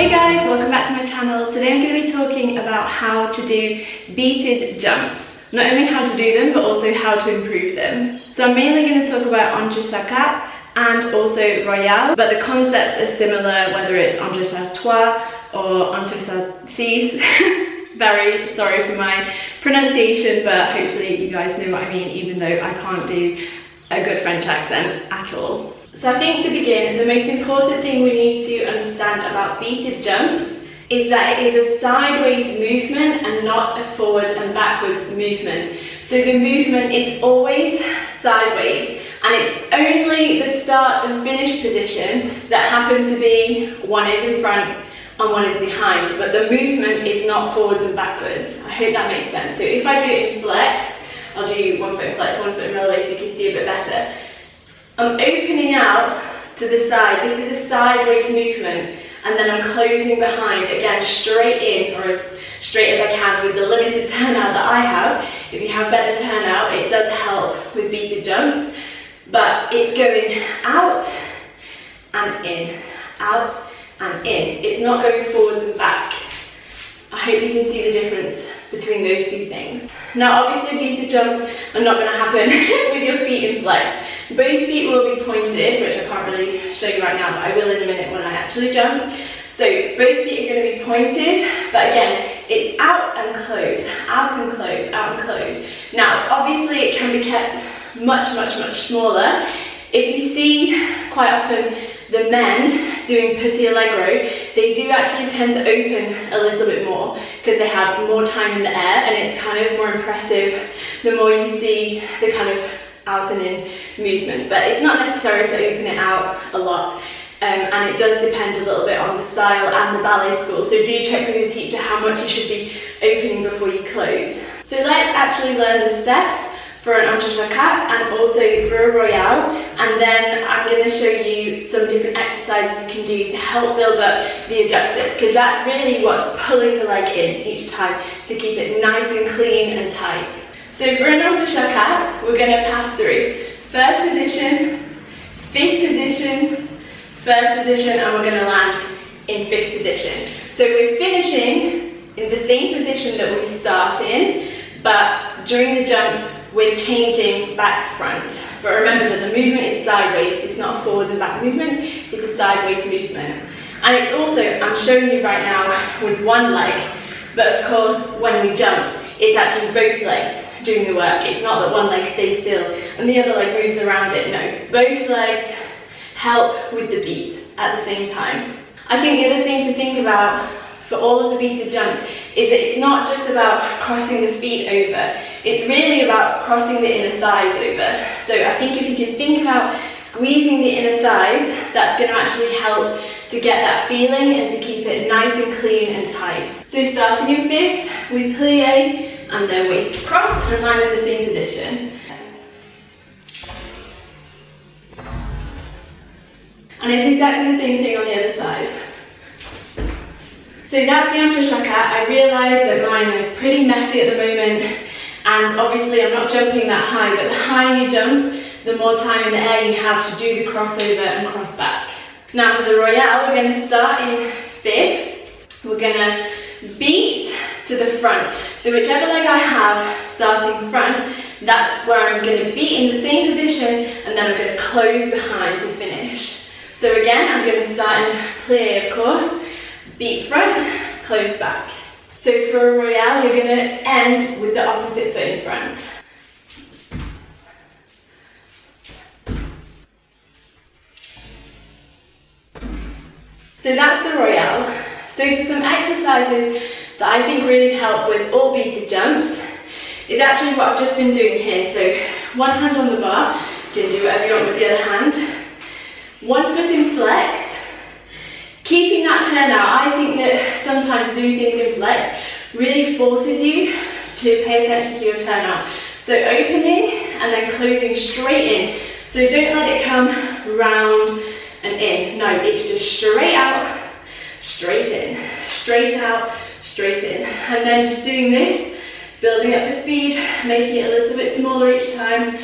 Hey guys, welcome back to my channel. Today I'm going to be talking about how to do beated jumps. Not only how to do them, but also how to improve them. So I'm mainly going to talk about Entrechat and also Royale, but the concepts are similar whether it's Entrechat or Entrechat 6. Very sorry for my pronunciation, but hopefully you guys know what I mean, even though I can't do a good French accent at all. So I think to begin, the most important thing we need to understand about beated jumps is that it is a sideways movement and not a forward and backwards movement. So the movement is always sideways, and it's only the start and finish position that happen to be one is in front and one is behind, but the movement is not forwards and backwards. I hope that makes sense. So if I do it in flex, I'll do 1 foot in flex, 1 foot in roll away so you can see a bit better. I'm opening out to the side. This is a sideways movement, and then I'm closing behind, again straight in, or as straight as I can with the limited turnout that I have. If you have better turnout, it does help with beated jumps, but it's going out and in, out and in. It's not going forwards and back. I hope you can see the difference between those two things. Now obviously beated jumps are not going to happen with your feet in flex. Both feet will be pointed, which I can't really show you right now, but I will in a minute when I actually jump. So both feet are going to be pointed, but again, it's out and close, out and close, out and close. Now obviously it can be kept much smaller. If you see quite often the men doing petit allegro, they do actually tend to open a little bit more because they have more time in the air, and it's kind of more impressive the more you see the kind of out and in movement. But it's not necessary to open it out a lot, and it does depend a little bit on the style and the ballet school, so do check with your teacher how much you should be opening before you close. So let's actually learn the steps for an Entrechat and also for a Royale, and then I'm going to show you some different exercises you can do to help build up the adductors, because that's really what's pulling the leg in each time to keep it nice and clean and tight. So for an Entrechat, we're going to pass through first position, fifth position, first position, and we're going to land in fifth position. So we're finishing in the same position that we start in, but during the jump we're changing back front. But remember that the movement is sideways, it's not a forwards and back movement, it's a sideways movement. And it's also, I'm showing you right now with one leg, but of course when we jump, it's actually both legs doing the work. It's not that one leg stays still and the other leg moves around it, no. Both legs help with the beat at the same time. I think the other thing to think about for all of the beated jumps is that it's not just about crossing the feet over, it's really about crossing the inner thighs over. So I think if you can think about squeezing the inner thighs, that's going to actually help to get that feeling and to keep it nice and clean and tight. So starting in fifth, we plie, and then we cross and land in the same position. And it's exactly the same thing on the other side. So that's the Entrechat. I realise that mine are pretty messy at the moment, and obviously I'm not jumping that high, but the higher you jump, the more time in the air you have to do the crossover and cross back. Now for the Royale, we're going to start in fifth. We're going to beat to the front. So whichever leg I have starting front, that's where I'm going to beat in the same position, and then I'm going to close behind to finish. So again, I'm going to start in plie, of course, beat front, close back. So for a Royale, you're going to end with the opposite foot in front. So that's the Royale. So for some exercises that I think really help with all beated jumps is actually what I've just been doing here. So one hand on the bar, you can do whatever you want with the other hand. 1 foot in flex. Keeping that turnout, I think that sometimes doing things in flex really forces you to pay attention to your turnout. So opening and then closing straight in. So don't let it come round and in. No, it's just straight out, straight in, straight out, straight in. And then just doing this, building up the speed, making it a little bit smaller each time.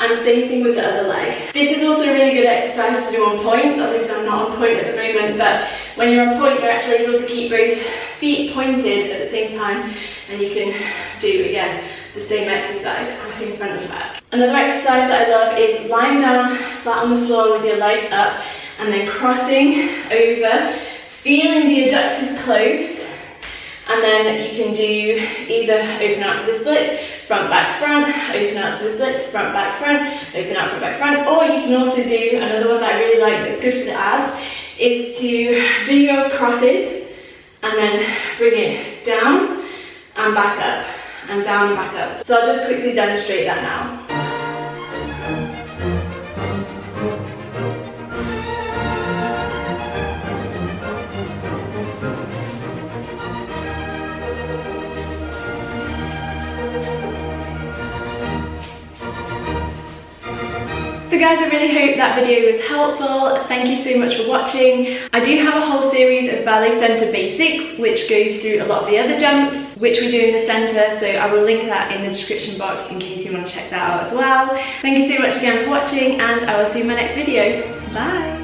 And same thing with the other leg. This is also a really good exercise to do on point. Obviously I'm not on point at the moment, but when you're on point, you're actually able to keep both feet pointed at the same time, and you can do, again, the same exercise, crossing front and back. Another exercise that I love is lying down flat on the floor with your legs up, and then crossing over, feeling the adductors close, and then you can do either open out to the splits, front, back, front, open out to the splits, front, back, front, open out, front, back, front, or you can also do, another one that I really like that's good for the abs, is to do your crosses, and then bring it down and back up, and down and back up. So I'll just quickly demonstrate that now. So guys, I really hope that video was helpful. Thank you so much for watching. I do have a whole series of Ballet Centre basics which goes through a lot of the other jumps which we do in the centre, so I will link that in the description box in case you want to check that out as well. Thank you so much again for watching, and I will see you in my next video. Bye!